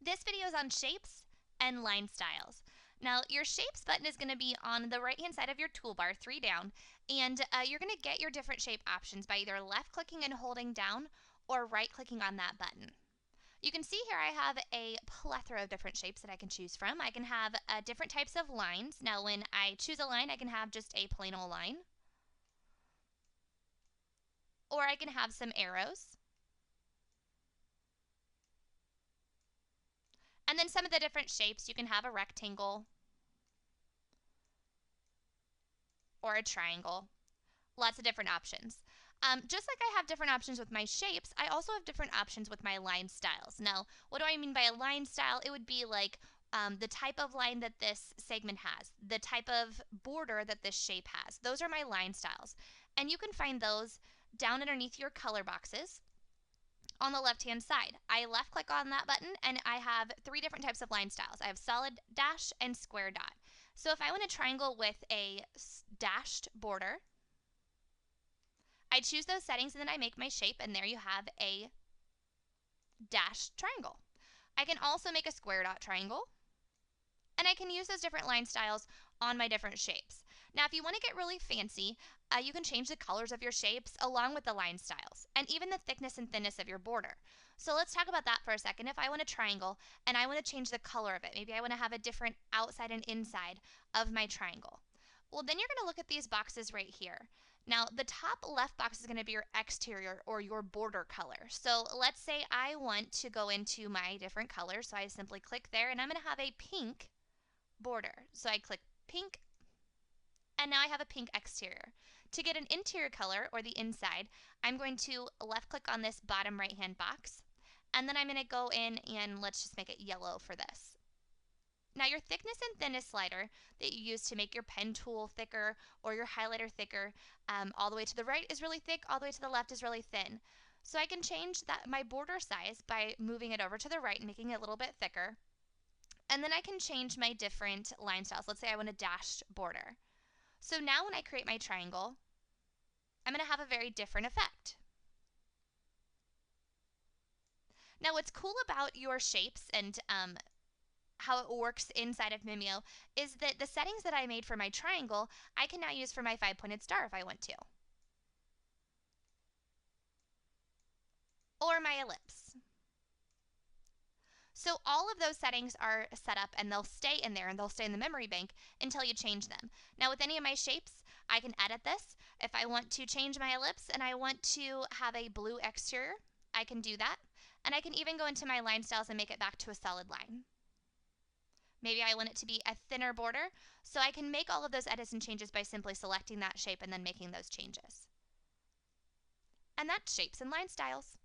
This video is on shapes and line styles. Now, your shapes button is going to be on the right hand side of your toolbar, 3 down, and you're going to get your different shape options by either left clicking and holding down or right clicking on that button. You can see here I have a plethora of different shapes that I can choose from. I can have different types of lines. Now, when I choose a line, I can have just a plain old line, or I can have some arrows. And then some of the different shapes, you can have a rectangle or a triangle. Lots of different options. Just like I have different options with my shapes, I also have different options with my line styles. Now, what do I mean by a line style? It would be like the type of line that this segment has, the type of border that this shape has. Those are my line styles. And you can find those down underneath your color boxes on the left-hand side. I left click on that button and I have 3 different types of line styles. I have solid, dash, and square dot. So if I want a triangle with a dashed border, I choose those settings and then I make my shape, and there you have a dashed triangle. I can also make a square dot triangle, and I can use those different line styles on my different shapes. Now, if you want to get really fancy, you can change the colors of your shapes along with the line styles, and even the thickness and thinness of your border. So let's talk about that for a second. If I want a triangle and I want to change the color of it, maybe I want to have a different outside and inside of my triangle. Well, then you're going to look at these boxes right here. Now, the top left box is going to be your exterior or your border color. So let's say I want to go into my different colors. So I simply click there, and I'm going to have a pink border. So I click pink, and now I have a pink exterior. To get an interior color, or the inside, I'm going to left click on this bottom right hand box, and then I'm going to go in and let's just make it yellow for this. Now, your thickness and thinness slider that you use to make your pen tool thicker or your highlighter thicker, all the way to the right is really thick, all the way to the left is really thin. So I can change my border size by moving it over to the right and making it a little bit thicker. And then I can change my different line styles. Let's say I want a dashed border. So now when I create my triangle, I'm going to have a very different effect. Now, what's cool about your shapes and how it works inside of Mimio is that the settings that I made for my triangle, I can now use for my 5-pointed star if I want to. Or my ellipse. So all of those settings are set up and they'll stay in there and they'll stay in the memory bank until you change them. Now, with any of my shapes, I can edit this. If I want to change my ellipse and I want to have a blue exterior, I can do that. And I can even go into my line styles and make it back to a solid line. Maybe I want it to be a thinner border, so I can make all of those edits and changes by simply selecting that shape and then making those changes. And that's shapes and line styles.